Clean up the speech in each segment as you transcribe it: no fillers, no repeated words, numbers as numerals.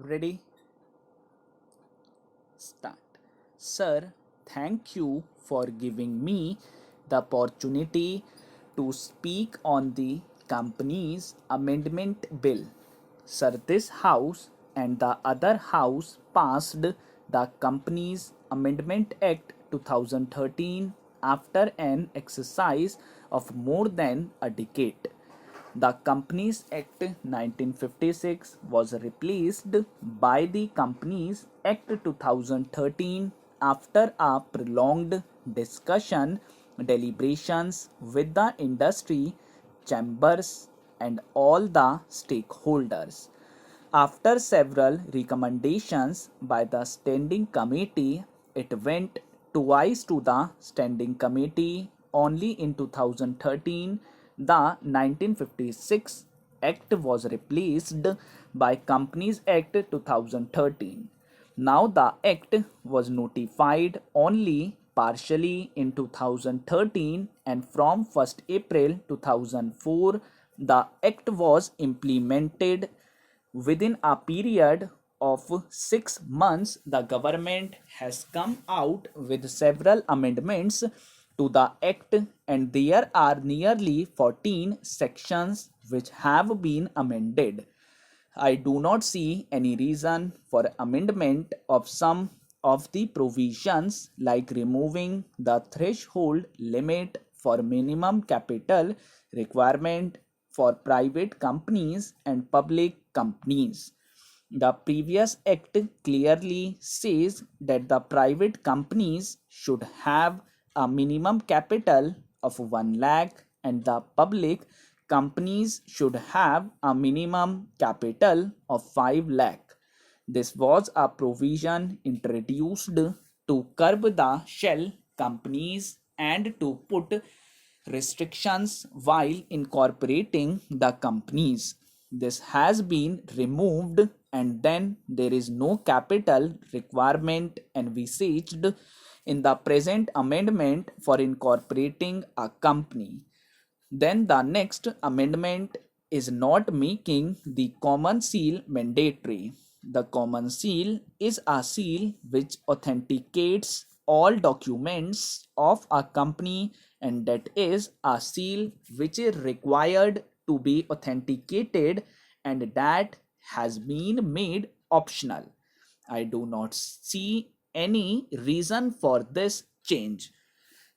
Ready? Start. Sir, thank you for giving me the opportunity to speak on the company's amendment bill. Sir, this house and the other house passed the Companies Amendment Act 2013 after an exercise of more than a decade. The Companies Act 1956 was replaced by the Companies Act 2013 after a prolonged discussion, deliberations with the industry, chambers, and all the stakeholders. After several recommendations by the Standing Committee, it went twice to the Standing Committee. Only in 2013, the 1956 Act was replaced by Companies Act 2013. Now the Act was notified only partially in 2013, and from 1st April 2004, the Act was implemented. Within a period of 6 months, the government has come out with several amendments to the Act, and there are nearly 14 sections which have been amended. I do not see any reason for amendment of some of the provisions, like removing the threshold limit for minimum capital requirement for private companies and public companies. The previous act clearly says that the private companies should have a minimum capital of 1 lakh and the public companies should have a minimum capital of 5 lakh. This was a provision introduced to curb the shell companies and to put restrictions while incorporating the companies. This has been removed, and then there is no capital requirement envisaged in the present amendment for incorporating a company. Then the next amendment is not making the common seal mandatory. The common seal is a seal which authenticates all documents of a company, and that is a seal which is required to be authenticated, and that has been made optional. I do not see any reason for this change.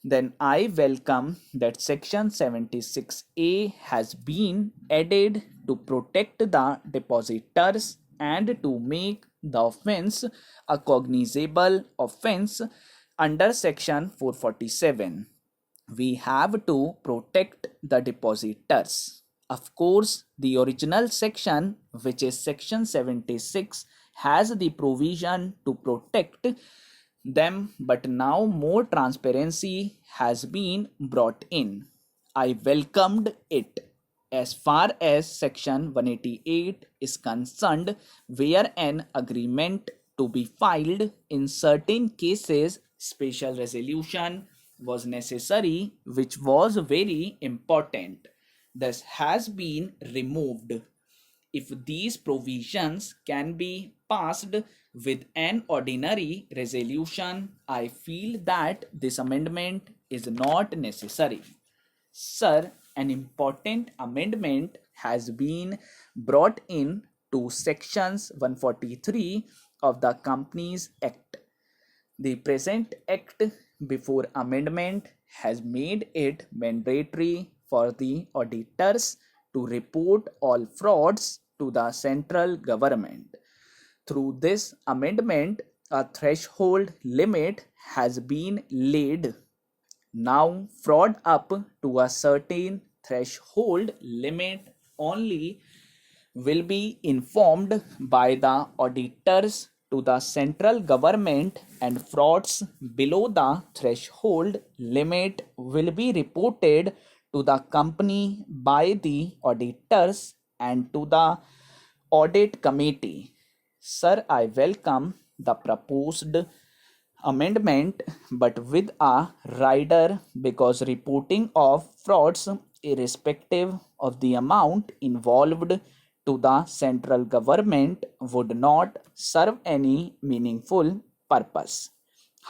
Then I welcome that section 76A has been added to protect the depositors and to make the offense a cognizable offense under section 447. We have to protect the depositors. Of course, the original section, which is section 76, has the provision to protect them, but now more transparency has been brought in. I welcomed it. As far as section 188 is concerned, where an agreement to be filed in certain cases, special resolution was necessary, which was very important. This has been removed. If these provisions can be passed with an ordinary resolution, I feel that this amendment is not necessary. Sir, an important amendment has been brought in to sections 143 of the Companies Act. The present act before amendment has made it mandatory for the auditors to report all frauds to the central government. Through this amendment, a threshold limit has been laid. Now, fraud up to a certain threshold limit only will be informed by the auditors to the central government, and frauds below the threshold limit will be reported to the company by the auditors and to the audit committee. Sir, I welcome the proposed amendment, but with a rider, because reporting of frauds, irrespective of the amount involved, to the central government would not serve any meaningful purpose.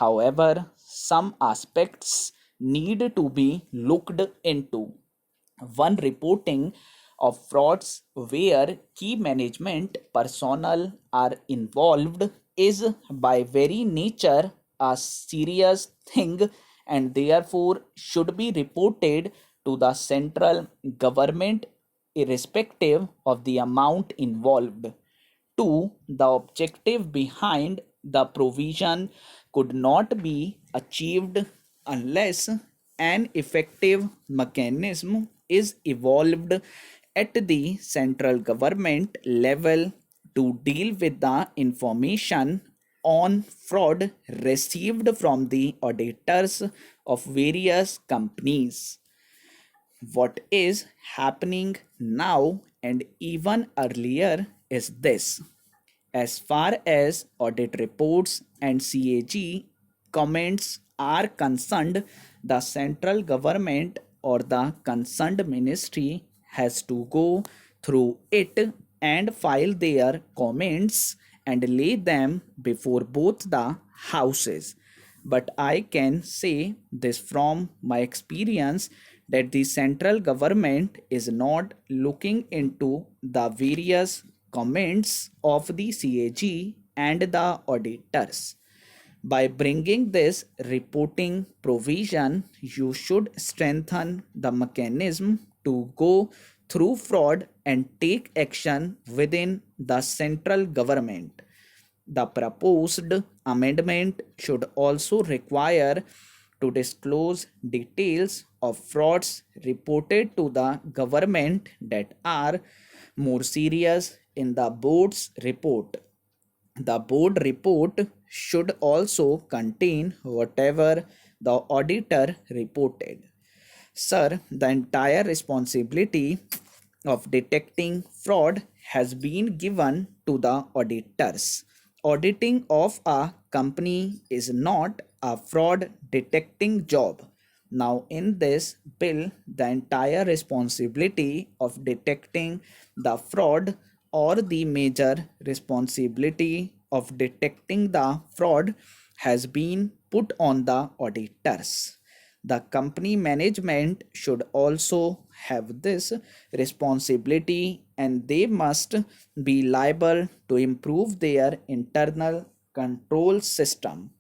However, some aspects need to be looked into. One, reporting of frauds where key management personnel are involved is by very nature a serious thing and therefore should be reported to the central government irrespective of the amount involved. 2. The objective behind the provision could not be achieved unless an effective mechanism is evolved at the central government level to deal with the information on fraud received from the auditors of various companies. What is happening now and even earlier is this. As far as audit reports and CAG comments are concerned, the central government or the concerned ministry has to go through it and file their comments and lay them before both the houses. But I can say this from my experience that the central government is not looking into the various comments of the CAG and the auditors. By bringing this reporting provision, you should strengthen the mechanism to go through fraud and take action within the central government. The proposed amendment should also require to disclose details of frauds reported to the government that are more serious in the board's report. The board report should also contain whatever the auditor reported. Sir, the entire responsibility of detecting fraud has been given to the auditors. Auditing of a company is not a fraud detecting job. Now, in this bill, the entire responsibility of detecting the fraud or the major responsibility of detecting the fraud has been put on the auditors. The company management should also have this responsibility and they must be liable to improve their internal control system.